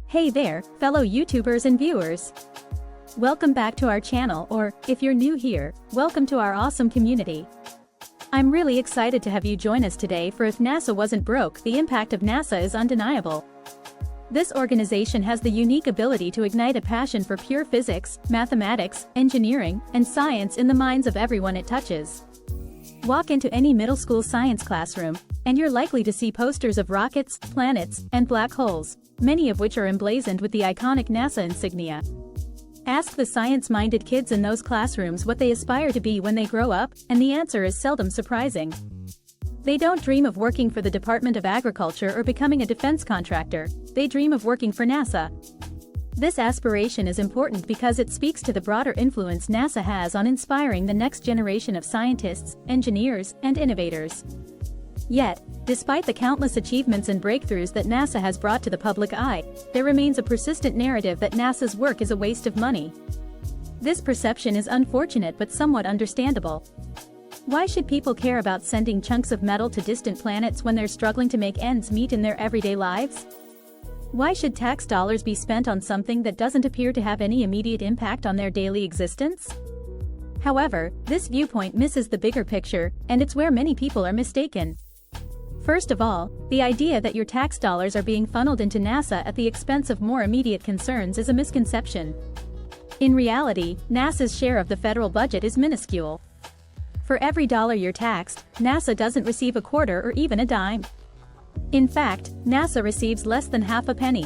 Hey there, fellow YouTubers and viewers. Welcome back to our channel, or, if you're new here, welcome to our awesome community. I'm really excited to have you join us today, for if NASA wasn't broke, the impact of NASA is undeniable. This organization has the unique ability to ignite a passion for pure physics, mathematics, engineering, and science in the minds of everyone it touches. Walk into any middle school science classroom, and you're likely to see posters of rockets, planets, and black holes, many of which are emblazoned with the iconic NASA insignia. Ask the science-minded kids in those classrooms what they aspire to be when they grow up, and the answer is seldom surprising. They don't dream of working for the Department of Agriculture or becoming a defense contractor, they dream of working for NASA. This aspiration is important because it speaks to the broader influence NASA has on inspiring the next generation of scientists, engineers, and innovators. Yet, despite the countless achievements and breakthroughs that NASA has brought to the public eye, there remains a persistent narrative that NASA's work is a waste of money. This perception is unfortunate but somewhat understandable. Why should people care about sending chunks of metal to distant planets when they're struggling to make ends meet in their everyday lives? Why should tax dollars be spent on something that doesn't appear to have any immediate impact on their daily existence? However, this viewpoint misses the bigger picture, and it's where many people are mistaken. First of all, the idea that your tax dollars are being funneled into NASA at the expense of more immediate concerns is a misconception. In reality, NASA's share of the federal budget is minuscule. For every dollar you're taxed, NASA doesn't receive a quarter or even a dime. In fact, NASA receives less than half a penny.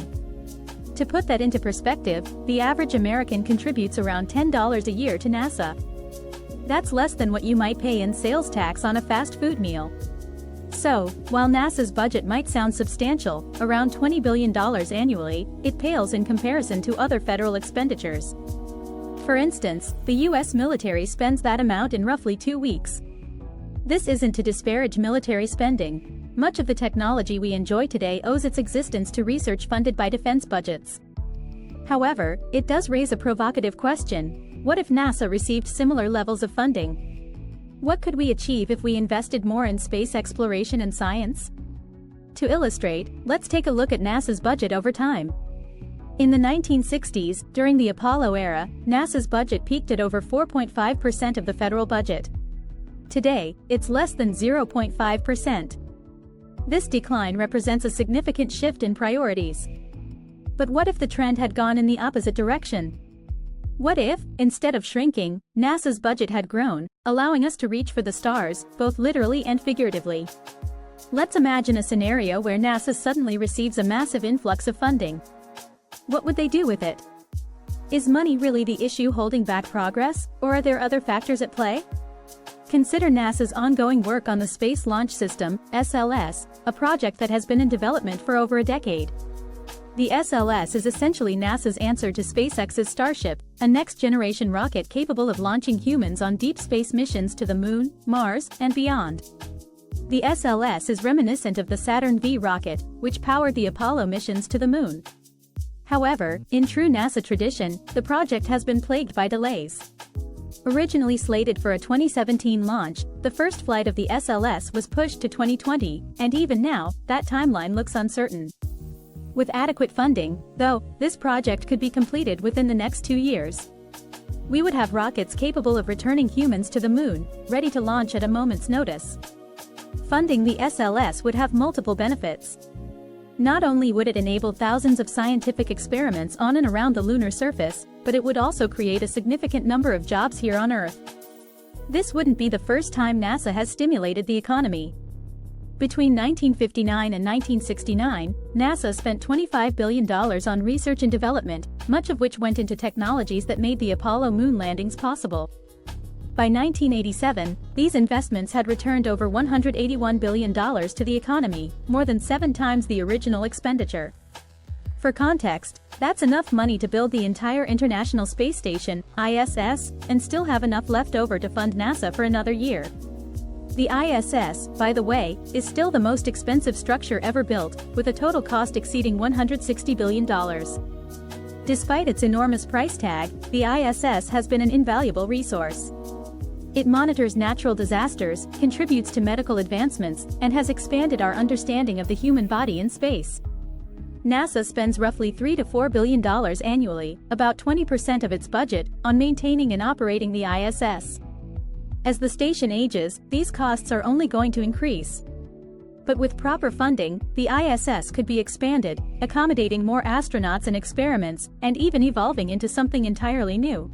To put that into perspective, the average American contributes around $10 a year to NASA. That's less than what you might pay in sales tax on a fast food meal. So, while NASA's budget might sound substantial, around $20 billion annually, it pales in comparison to other federal expenditures. For instance, the U.S. military spends that amount in roughly 2 weeks. This isn't to disparage military spending. Much of the technology we enjoy today owes its existence to research funded by defense budgets. However, it does raise a provocative question: what if NASA received similar levels of funding? What could we achieve if we invested more in space exploration and science? To illustrate, let's take a look at NASA's budget over time. In the 1960s, during the Apollo era, NASA's budget peaked at over 4.5% of the federal budget. Today, it's less than 0.5%. This decline represents a significant shift in priorities. But what if the trend had gone in the opposite direction? What if, instead of shrinking, NASA's budget had grown, allowing us to reach for the stars, both literally and figuratively? Let's imagine a scenario where NASA suddenly receives a massive influx of funding. What would they do with it? Is money really the issue holding back progress, or are there other factors at play? Consider NASA's ongoing work on the Space Launch System, SLS, a project that has been in development for over a decade. The SLS is essentially NASA's answer to SpaceX's Starship, a next-generation rocket capable of launching humans on deep space missions to the Moon, Mars, and beyond. The SLS is reminiscent of the Saturn V rocket, which powered the Apollo missions to the Moon. However, in true NASA tradition, the project has been plagued by delays. Originally slated for a 2017 launch, the first flight of the SLS was pushed to 2020, and even now, that timeline looks uncertain. With adequate funding, though, this project could be completed within the next 2 years. We would have rockets capable of returning humans to the Moon, ready to launch at a moment's notice. Funding the SLS would have multiple benefits. Not only would it enable thousands of scientific experiments on and around the lunar surface, but it would also create a significant number of jobs here on Earth. This wouldn't be the first time NASA has stimulated the economy. Between 1959 and 1969, NASA spent $25 billion on research and development, much of which went into technologies that made the Apollo moon landings possible. By 1987, these investments had returned over $181 billion to the economy, more than 7 times the original expenditure. For context, that's enough money to build the entire International Space Station, ISS, and still have enough left over to fund NASA for another year. The ISS, by the way, is still the most expensive structure ever built, with a total cost exceeding $160 billion. Despite its enormous price tag, the ISS has been an invaluable resource. It monitors natural disasters, contributes to medical advancements, and has expanded our understanding of the human body in space. NASA spends roughly $3 to $4 billion annually, about 20% of its budget, on maintaining and operating the ISS. As the station ages, these costs are only going to increase. But with proper funding, the ISS could be expanded, accommodating more astronauts and experiments, and even evolving into something entirely new.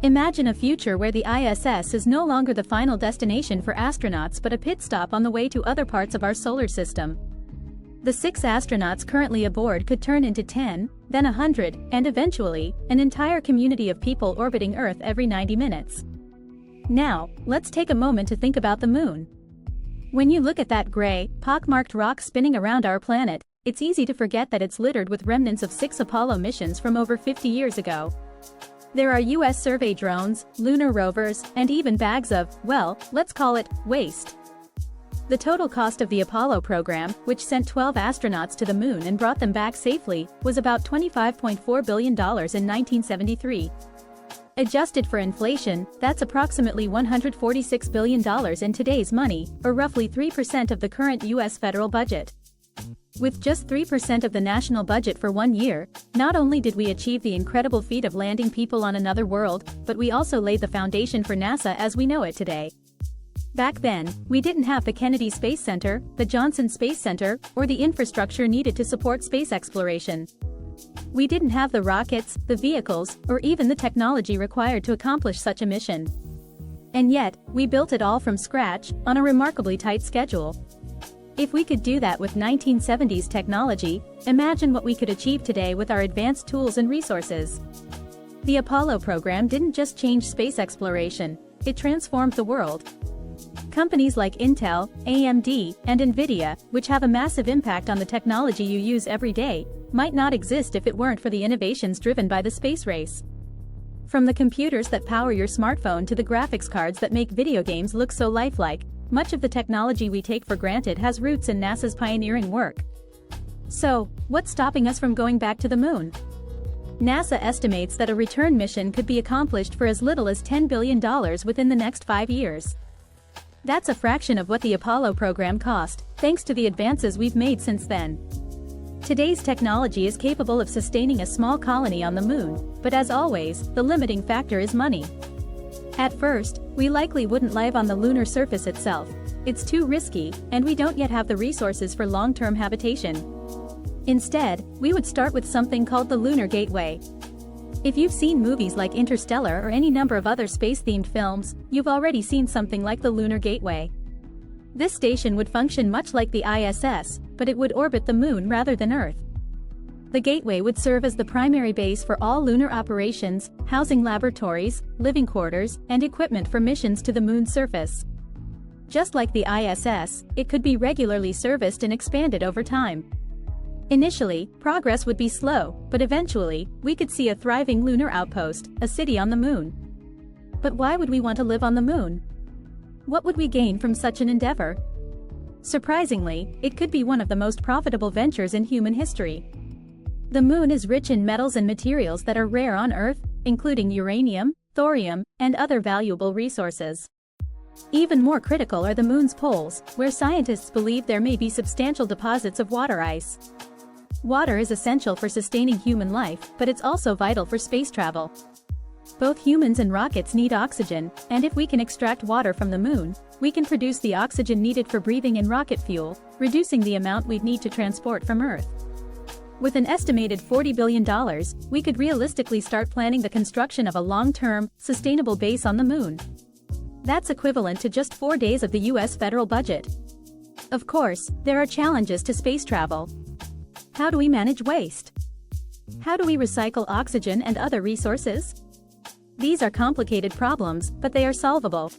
Imagine a future where the ISS is no longer the final destination for astronauts but a pit stop on the way to other parts of our solar system. The 6 astronauts currently aboard could turn into 10, then 100, and eventually, an entire community of people orbiting Earth every 90 minutes. Now, let's take a moment to think about the Moon. When you look at that gray, pockmarked rock spinning around our planet, it's easy to forget that it's littered with remnants of 6 Apollo missions from over 50 years ago. There are US survey drones, lunar rovers, and even bags of, well, let's call it, waste. The total cost of the Apollo program, which sent 12 astronauts to the Moon and brought them back safely, was about $25.4 billion in 1973. Adjusted for inflation, that's approximately $146 billion in today's money, or roughly 3% of the current US federal budget. With just 3% of the national budget for 1 year, not only did we achieve the incredible feat of landing people on another world, but we also laid the foundation for NASA as we know it today. Back then, we didn't have the Kennedy Space Center, the Johnson Space Center, or the infrastructure needed to support space exploration. We didn't have the rockets, the vehicles, or even the technology required to accomplish such a mission. And yet, we built it all from scratch, on a remarkably tight schedule. If we could do that with 1970s technology, imagine what we could achieve today with our advanced tools and resources. The Apollo program didn't just change space exploration, it transformed the world. Companies like Intel, AMD, and Nvidia, which have a massive impact on the technology you use every day, might not exist if it weren't for the innovations driven by the space race. From the computers that power your smartphone to the graphics cards that make video games look so lifelike, much of the technology we take for granted has roots in NASA's pioneering work. So, what's stopping us from going back to the Moon? NASA estimates that a return mission could be accomplished for as little as $10 billion within the next 5 years. That's a fraction of what the Apollo program cost, thanks to the advances we've made since then. Today's technology is capable of sustaining a small colony on the Moon, but as always, the limiting factor is money. At first, we likely wouldn't live on the lunar surface itself. It's too risky, and we don't yet have the resources for long-term habitation. Instead, we would start with something called the Lunar Gateway. If you've seen movies like Interstellar or any number of other space-themed films, you've already seen something like the Lunar Gateway. This station would function much like the ISS, but it would orbit the Moon rather than Earth. The Gateway would serve as the primary base for all lunar operations, housing laboratories, living quarters, and equipment for missions to the Moon's surface. Just like the ISS, it could be regularly serviced and expanded over time. Initially, progress would be slow, but eventually, we could see a thriving lunar outpost, a city on the Moon. But why would we want to live on the Moon? What would we gain from such an endeavor? Surprisingly, it could be one of the most profitable ventures in human history. The Moon is rich in metals and materials that are rare on Earth, including uranium, thorium, and other valuable resources. Even more critical are the Moon's poles, where scientists believe there may be substantial deposits of water ice. Water is essential for sustaining human life, but it's also vital for space travel. Both humans and rockets need oxygen, and if we can extract water from the Moon, we can produce the oxygen needed for breathing and rocket fuel, reducing the amount we'd need to transport from Earth. With an estimated $40 billion, we could realistically start planning the construction of a long-term, sustainable base on the Moon. That's equivalent to just 4 days of the US federal budget. Of course, there are challenges to space travel. How do we manage waste? How do we recycle oxygen and other resources? These are complicated problems, but they are solvable.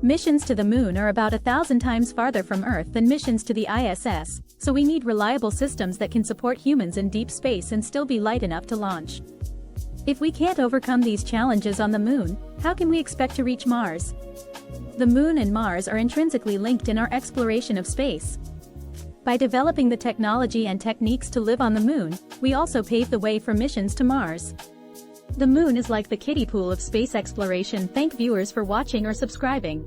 Missions to the Moon are about 1,000 times farther from Earth than missions to the ISS, so we need reliable systems that can support humans in deep space and still be light enough to launch. If we can't overcome these challenges on the Moon, how can we expect to reach Mars? The Moon and Mars are intrinsically linked in our exploration of space. By developing the technology and techniques to live on the Moon, we also pave the way for missions to Mars. The Moon is like the kiddie pool of space exploration. Thank viewers for watching or subscribing.